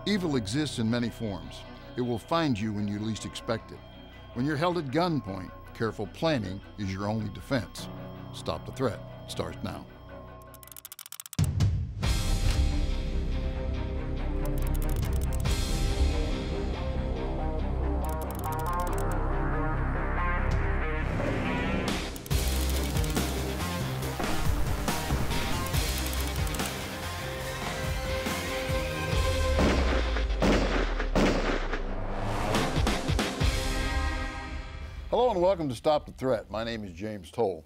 Evil exists in many forms. It will find you when you least expect it. When you're held at gunpoint, careful planning is your only defense. Stop the Threat starts now. Hello and welcome to Stop the Threat. My name is James Towle.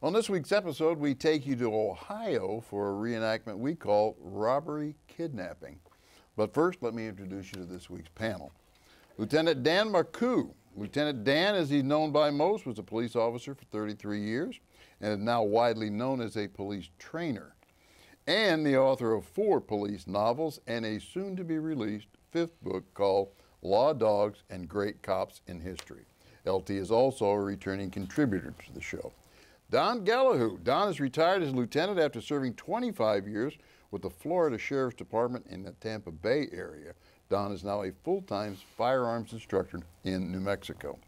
On this week's episode, we take you to Ohio for a reenactment we call Robbery, Kidnapping. But first, let me introduce you to this week's panel. Lieutenant Dan Marcou. Lieutenant Dan, as he's known by most, was a police officer for 33 years and is now widely known as a police trainer and the author of 4 police novels and a soon-to-be-released 5th book called Law Dogs and Great Cops in History. LT is also a returning contributor to the show. Donn Gallahue. Don is retired as lieutenant after serving 25 years with the Florida Sheriff's Department in the Tampa Bay area. Don is now a full-time firearms instructor in New Mexico.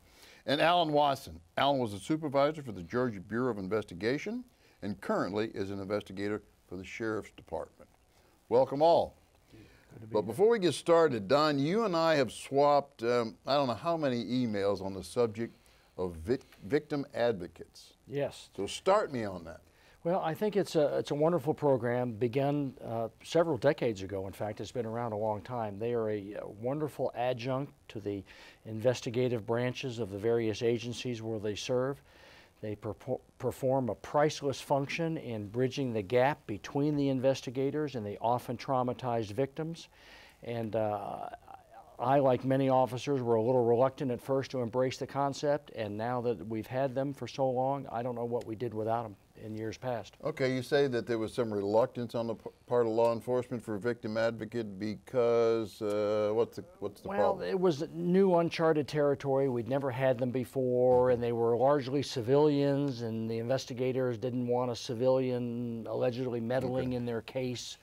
And Alan Watson. Alan was a supervisor for the Georgia Bureau of Investigation and currently is an investigator for the Sheriff's Department. Welcome all. But before we get started, Don, you and I have swapped, I don't know how many emails on the subject of victim advocates. Yes. So start me on that. Well, I think it's a wonderful program, begun several decades ago. In fact, it's been around a long time. They are a wonderful adjunct to the investigative branches of the various agencies where they serve. They perform a priceless function in bridging the gap between the investigators and the often traumatized victims. And I, like many officers, were a little reluctant at first to embrace the concept, and now that we've had them for so long, I don't know what we did without them in years past. Okay, you say that there was some reluctance on the part of law enforcement for victim advocate because what's the problem? Well, it was new, uncharted territory. We'd never had them before, and they were largely civilians, and the investigators didn't want a civilian allegedly meddling in their case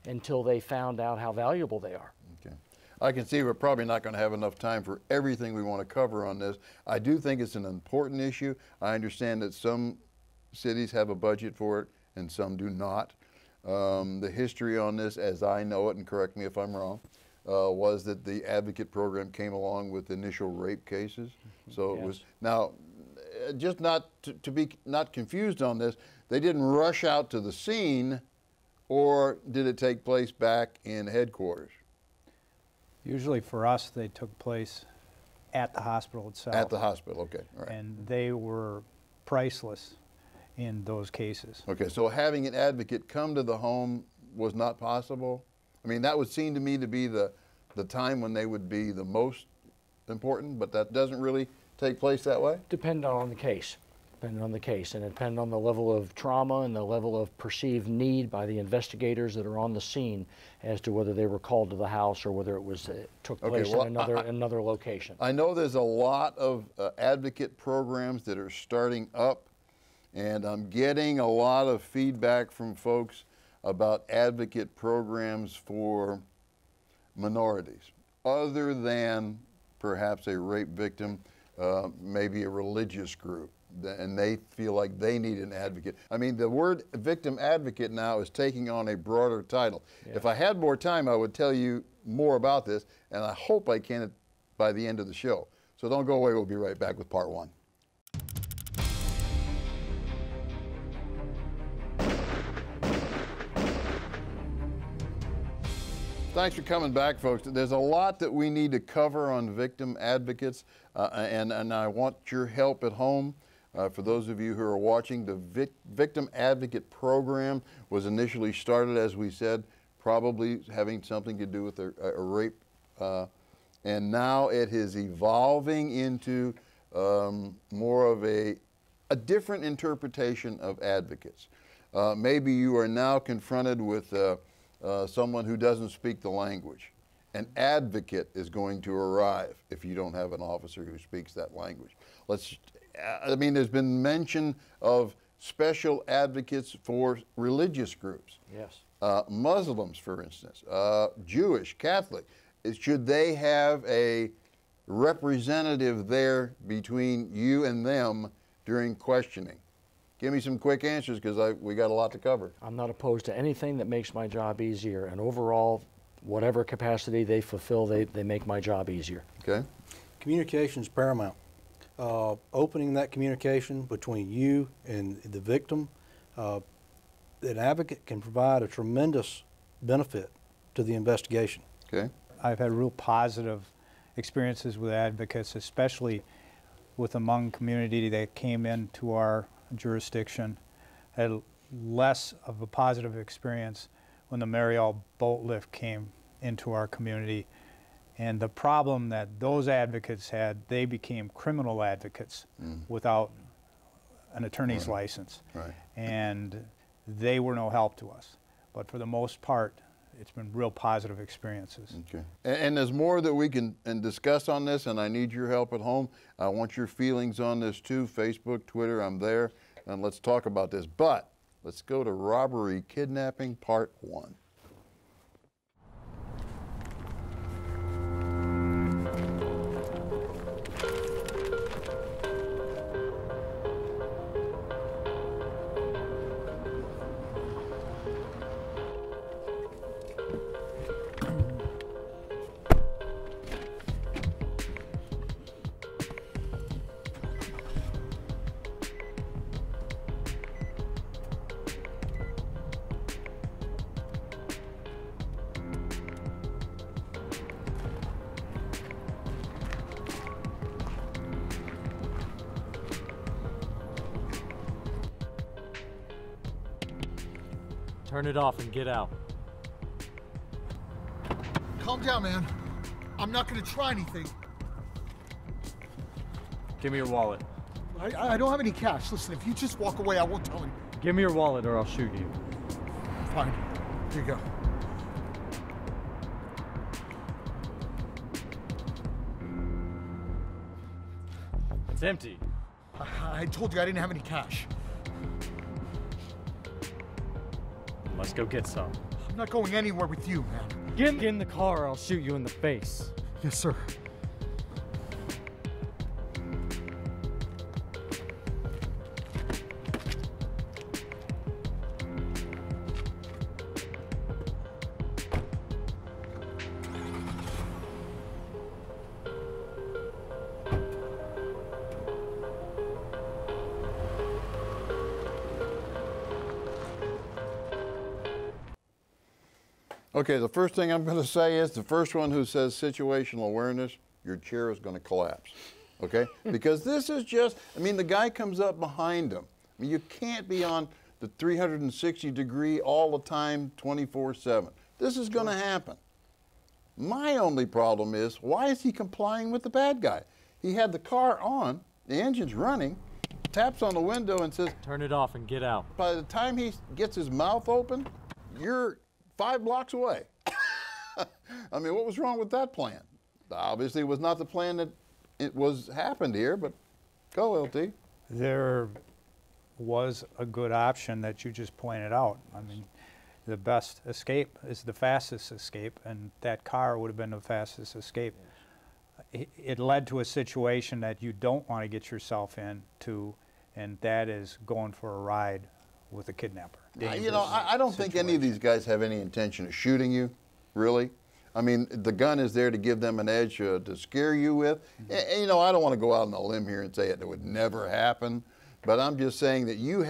until they found out how valuable they are. Okay. I can see we're probably not going to have enough time for everything we want to cover on this. I do think it's an important issue. I understand that some cities have a budget for it and some do not. The history on this, as I know it, and correct me if I'm wrong, was that the advocate program came along with initial rape cases. So it was, now, just not to be not confused on this, they didn't rush out to the scene, or did it take place back in headquarters? Usually for us, they took place at the hospital itself. At the hospital, okay, all right. And they were priceless in those cases. Okay, so having an advocate come to the home was not possible? I mean, that would seem to me to be the time when they would be the most important, but that doesn't really take place that way? Depending on the case. Depending on the case, and depending on the level of trauma and the level of perceived need by the investigators that are on the scene as to whether they were called to the house or whether it was took place in another location. I know there's a lot of advocate programs that are starting up, and I'm getting a lot of feedback from folks about advocate programs for minorities, other than perhaps a rape victim, maybe a religious group, and they feel like they need an advocate. I mean, the word victim advocate now is taking on a broader title. Yeah. If I had more time, I would tell you more about this, and I hope I can by the end of the show. So don't go away, we'll be right back with part 1. Thanks for coming back, folks. There's a lot that we need to cover on victim advocates, and I want your help at home. For those of you who are watching, the Victim Advocate Program was initially started, as we said, probably having something to do with a rape, and now it is evolving into more of a different interpretation of advocates. Maybe you are now confronted with someone who doesn't speak the language. An advocate is going to arrive if you don't have an officer who speaks that language. I mean, there's been mention of special advocates for religious groups. Yes. Muslims, for instance, Jewish, Catholic. should they have a representative there between you and them during questioning? Give me some quick answers, because we got a lot to cover. I'm not opposed to anything that makes my job easier, and overall, whatever capacity they fulfill, they make my job easier. Okay. Communication is paramount. Opening that communication between you and the victim, an advocate can provide a tremendous benefit to the investigation. Okay. I've had real positive experiences with advocates, especially with among community that came into our jurisdiction. Had less of a positive experience when the Mariel boat lift came into our community. And the problem that those advocates had, they became criminal advocates without an attorney's license. Right. And they were no help to us. But for the most part, it's been real positive experiences. Okay. And there's more that we can discuss on this, and I need your help at home. I want your feelings on this too. Facebook, Twitter, I'm there, and let's talk about this. But let's go to Robbery Kidnapping Part 1. Turn it off and get out. Calm down, man. I'm not gonna try anything. Give me your wallet. I don't have any cash. Listen, if you just walk away, I won't tell him. Give me your wallet or I'll shoot you. Fine. Here you go. It's empty. I told you I didn't have any cash. Let's go get some. I'm not going anywhere with you, man. Get in the car or I'll shoot you in the face. Yes, sir. Okay, the first thing I'm going to say is the first one who says situational awareness, your chair is going to collapse, okay? Because this is just, I mean, the guy comes up behind him. I mean, you can't be on the 360 degree all the time, 24/7. This is going to happen. My only problem is, why is he complying with the bad guy? He had the car on, the engine's running, taps on the window and says, turn it off and get out. by the time he gets his mouth open, you're 5 blocks away. I mean, what was wrong with that plan? Obviously, it was not the plan that it was happened here, but go, LT. There was a good option that you just pointed out. I mean, the best escape is the fastest escape, and that car would have been the fastest escape. It led to a situation that you don't want to get yourself into, and that is going for a ride with a kidnapper. You know, I don't think any of these guys have any intention of shooting you, really. I mean, the gun is there to give them an edge to scare you with. And, you know, I don't want to go out on a limb here and say it would never happen, but I'm just saying that you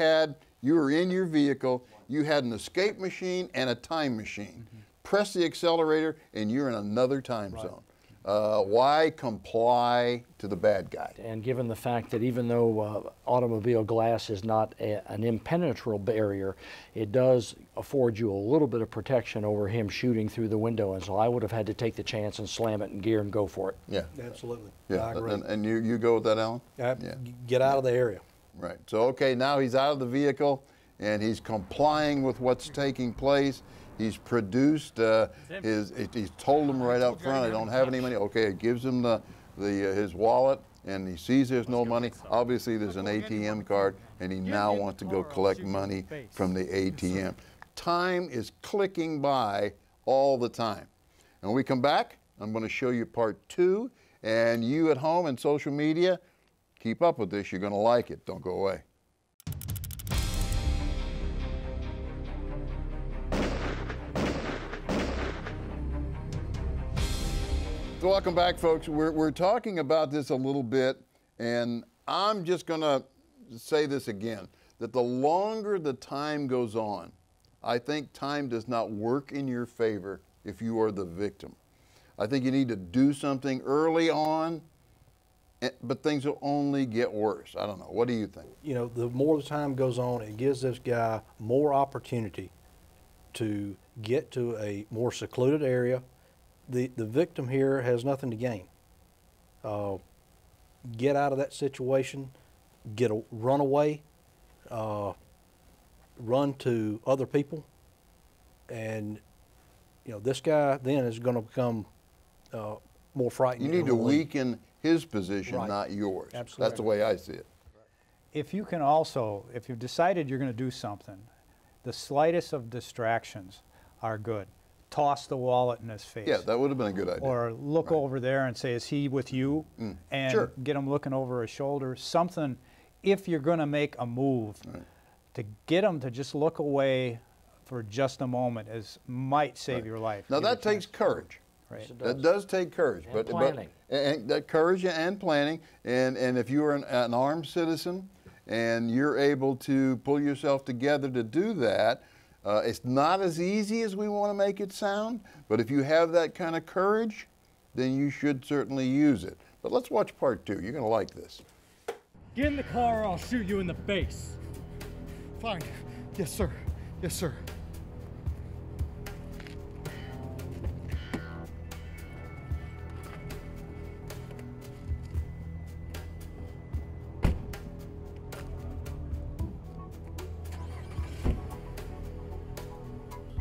were in your vehicle, you had an escape machine and a time machine. Press the accelerator and you're in another time zone. Why comply to the bad guy? And given the fact that even though automobile glass is not an impenetrable barrier, it does afford you a little bit of protection over him shooting through the window. And so I would have had to take the chance and slam it in gear and go for it. Yeah. Absolutely. Yeah. I agree. And you go with that, Alan? Yeah. Get out of the area. Right. So, okay, now he's out of the vehicle and he's complying with what's taking place. He's produced he's told him right up front, I don't have any money. Okay, it gives him his wallet, and he sees there's no money. Obviously, there's an ATM card, and he now wants to go collect money from the ATM. Time is clicking by all the time. And when we come back, I'm going to show you part 2, and you at home and social media, keep up with this. You're going to like it. Don't go away. So welcome back, folks. We're talking about this a little bit, and I'm just going to say this again, that the longer the time goes on, I think time does not work in your favor if you are the victim. I think you need to do something early on, but things will only get worse. I don't know. What do you think? You know, the more the time goes on, it gives this guy more opportunity to get to a more secluded area. The victim here has nothing to gain. Get out of that situation, run away, run to other people, and you know, this guy then is going to become more frightened. You need to weaken his position, Right. not yours. Absolutely. That's the way I see it. If you can also, if you've decided you're going to do something, the slightest of distractions are good. Toss the wallet in his face. Yeah, that would have been a good idea. Or look over there and say, is he with you? And Sure. get him looking over his shoulder. Something, if you're going to make a move, to get him to just look away for just a moment might save your life. Now Give you a that takes chance. courage. Right. Yes, it That does take courage, And planning. and that courage and planning, and if you are an armed citizen and you're able to pull yourself together to do that, it's not as easy as we want to make it sound, but if you have that kind of courage, then you should certainly use it. But let's watch part 2. You're going to like this. Get in the car or I'll shoot you in the face. Fine. Yes, sir. Yes, sir.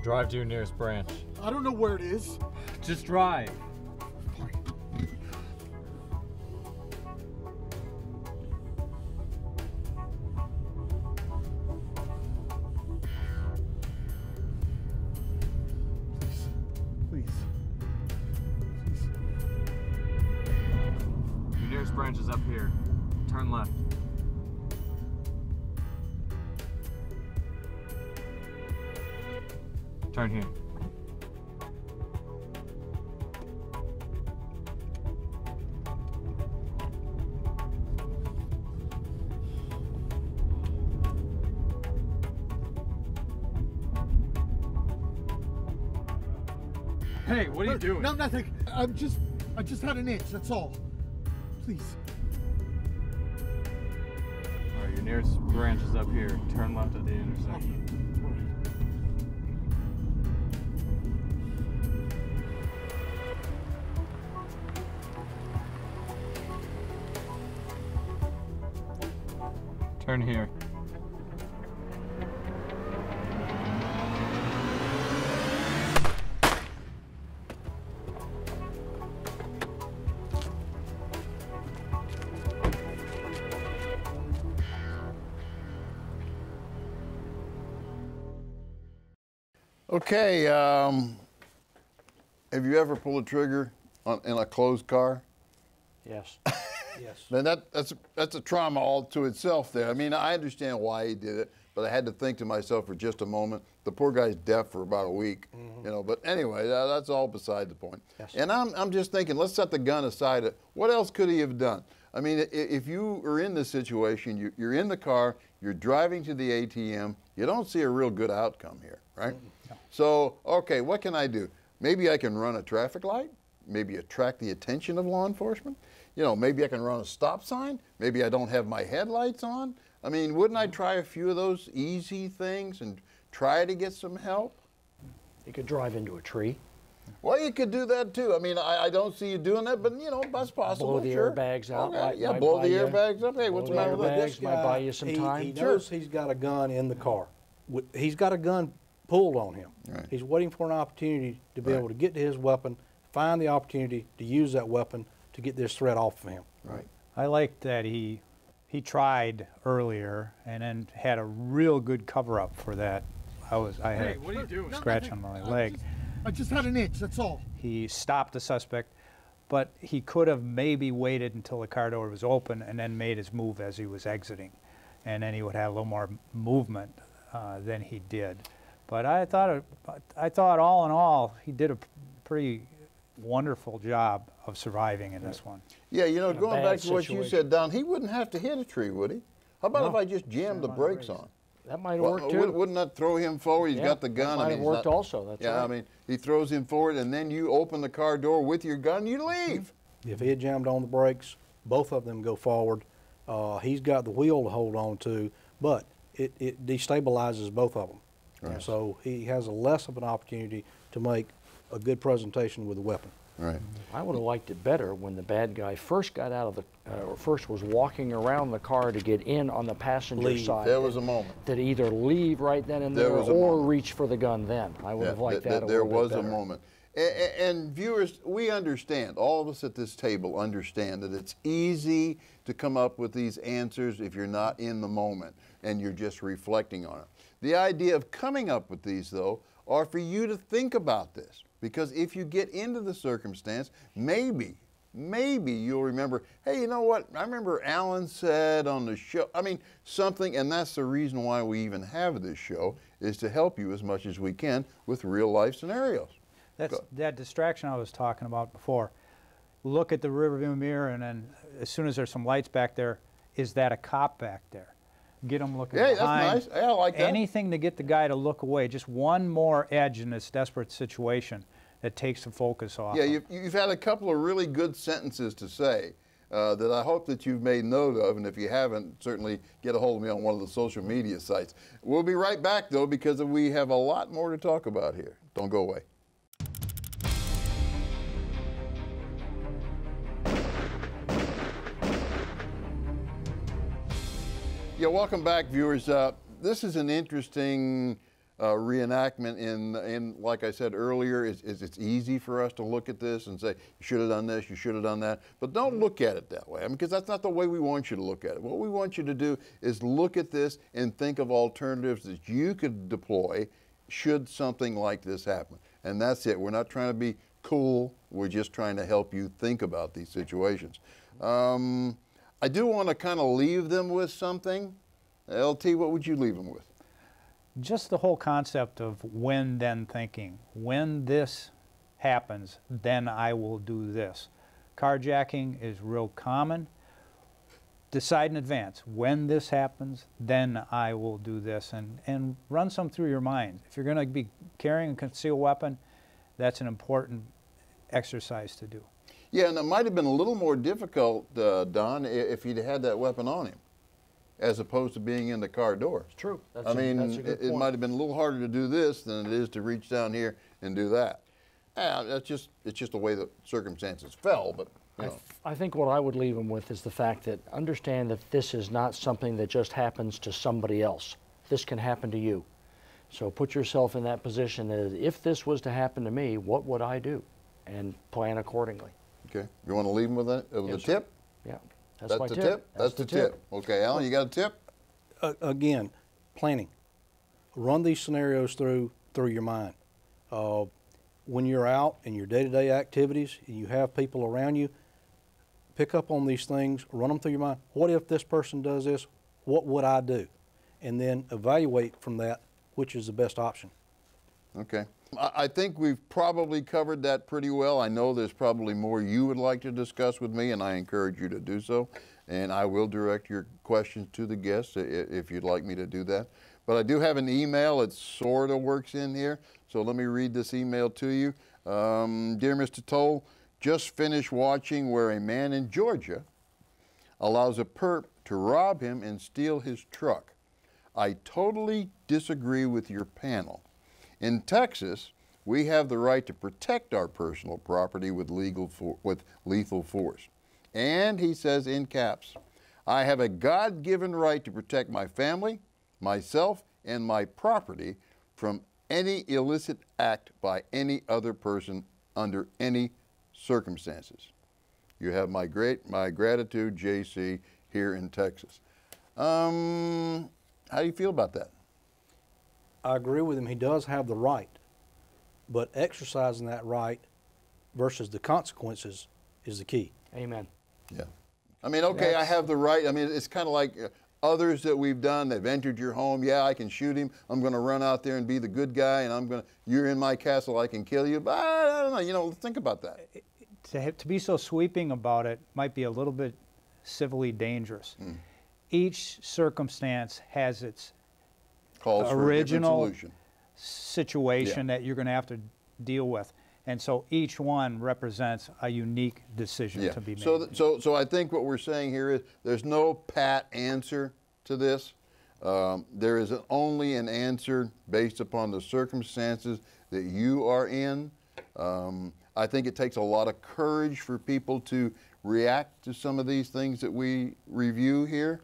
Drive to your nearest branch. I don't know where it is. Just drive. Fine. Please. Please. Your nearest branch is up here. Turn left. Turn here. Hey, what are you doing? No, nothing. I just had an itch, that's all. Please. All right, your nearest branch is up here. Turn left at the intersection. Turn here. Okay, have you ever pulled a trigger in a closed car? Yes. Yes. Then that's a trauma all to itself there. I mean, I understand why he did it, but I had to think to myself for just a moment, the poor guy's deaf for about a week, you know, but anyway, that's all beside the point. Yes. And I'm just thinking, let's set the gun aside. What else could he have done? I mean, if you are in this situation, you're in the car, you're driving to the ATM, you don't see a real good outcome here, right? No. So, okay, what can I do? Maybe I can run a traffic light, maybe attract the attention of law enforcement. You know, maybe I can run a stop sign. Maybe I don't have my headlights on. I mean, wouldn't I try a few of those easy things and try to get some help? You could drive into a tree. Well, you could do that too. I mean, I don't see you doing that, but you know, that's possible. Blow the sure. airbags out. Okay, yeah, might blow buy the you- airbags up. Hey, what's the blow matter the with airbags, this? might buy you some time. He knows he's got a gun in the car. He's got a gun pulled on him. Right. He's waiting for an opportunity to be able to get to his weapon, find the opportunity to use that weapon to get this threat off of him. Right. I like that he tried earlier and then had a real good cover up for that. I had Hey, what are you doing? a scratch on my leg. I just had an itch, that's all. He stopped the suspect, but he could have maybe waited until the car door was open and then made his move as he was exiting. And then he would have a little more movement than he did. But I thought all in all, he did a pretty wonderful job of surviving in this one. Yeah, you know, going back to what you situation. said, Don, he wouldn't have to hit a tree, would he? How about if I just jammed the brakes on? That might have worked too. Wouldn't that throw him forward? He's got the gun. That might I have mean, worked also. That's yeah, right. I mean, he throws him forward, and then you open the car door with your gun, you leave. If he had jammed on the brakes, both of them go forward. He's got the wheel to hold on to, but it destabilizes both of them. Right. So he has less of an opportunity to make a good presentation with a weapon. Right. I would have liked it better when the bad guy first got out of the, or first was walking around the car to get in on the passenger side. There was a moment. That either leave right then and there, or reach for the gun then. I would have liked that a There little was bit a better. moment. And viewers, we understand, all of us at this table understand that it's easy to come up with these answers if you're not in the moment and you're just reflecting on it. The idea of coming up with these, though, are for you to think about this. Because if you get into the circumstance, maybe you'll remember, hey, you know what? I remember Alan said on the show, I mean, something, and that's the reason why we even have this show, is to help you as much as we can with real life scenarios. That's that distraction I was talking about before. Look at the rearview mirror, and then as soon as there's some lights back there, is that a cop back there? Get him looking behind. That's nice. Yeah, I like that. Anything to get the guy to look away. Just one more edge in this desperate situation that takes the focus off. Yeah, you've had a couple of really good sentences to say that I hope that you've made note of, and if you haven't, certainly get a hold of me on one of the social media sites. We'll be right back, though, because we have a lot more to talk about here. Don't go away. Yeah, welcome back, viewers. This is an interesting reenactment in, like I said earlier, it's easy for us to look at this and say, you should have done this, you should have done that, but don't look at it that way, because that's not the way we want you to look at it. What we want you to do is look at this and think of alternatives that you could deploy should something like this happen. And that's it. We're not trying to be cool, we're just trying to help you think about these situations. I do want to kind of leave them with something. LT, what would you leave them with? Just the whole concept of when then thinking. When this happens, then I will do this. Carjacking is real common. Decide in advance. When this happens, then I will do this. And run some through your mind. If you're going to be carrying a concealed weapon, that's an important exercise to do. Yeah, and it might have been a little more difficult, Don, if he'd had that weapon on him, as opposed to being in the car door. It's true. That's I mean, that's a good it point. might have been a little harder to do this than it is to reach down here and do that. It's just the way the circumstances fell, but you know. I think what I would leave them with is the fact that understand that this is not something that just happens to somebody else. This can happen to you. So put yourself in that position that if this was to happen to me, what would I do? And plan accordingly. Okay, you want to leave them with a Yes, tip? Yeah, that's my the tip. That's the tip. Okay, Alan, you got a tip? Again, planning. Run these scenarios through your mind. When you're out in your day-to-day activities and you have people around you, pick up on these things, run them through your mind. What if this person does this? What would I do? And then evaluate from that which is the best option. Okay. I think we've probably covered that pretty well. I know there's probably more you would like to discuss with me, and I encourage you to do so. And I will direct your questions to the guests if you'd like me to do that. But I do have an email that sort of works in here, so let me read this email to you. Dear Mr. Towle, just finished watching where a man in Georgia allows a perp to rob him and steal his truck. I totally disagree with your panel. In Texas, we have the right to protect our personal property with lethal force. And he says in caps, I have a God-given right to protect my family, myself, and my property from any illicit act by any other person under any circumstances. You have my gratitude, JC, here in Texas. How do you feel about that? I agree with him. He does have the right but exercising that right versus the consequences is the key. Amen. Yeah. I mean, okay, I have the right. I mean, it's kind of like others that we've done. They've entered your home. Yeah, I can shoot him. I'm going to run out there and be the good guy, and you're in my castle, I can kill you. But I don't know, you know, think about that. To be so sweeping about it might be a little bit civilly dangerous. Each circumstance has its Calls for a different original solution. situation that you're going to have to deal with. And so each one represents a unique decision to be made. So I think what we're saying here is there's no pat answer to this. There is only an answer based upon the circumstances that you are in. I think it takes a lot of courage for people to react to some of these things that we review here.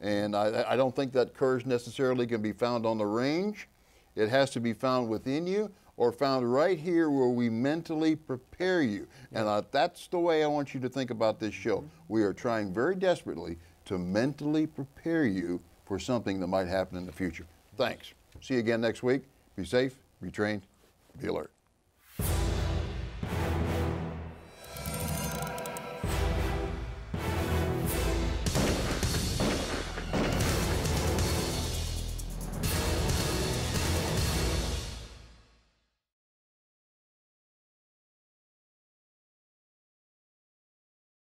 And I don't think that courage necessarily can be found on the range. It has to be found within you, or found right here where we mentally prepare you. And that's the way I want you to think about this show. We are trying very desperately to mentally prepare you for something that might happen in the future. Thanks. See you again next week. Be safe, be trained, be alert.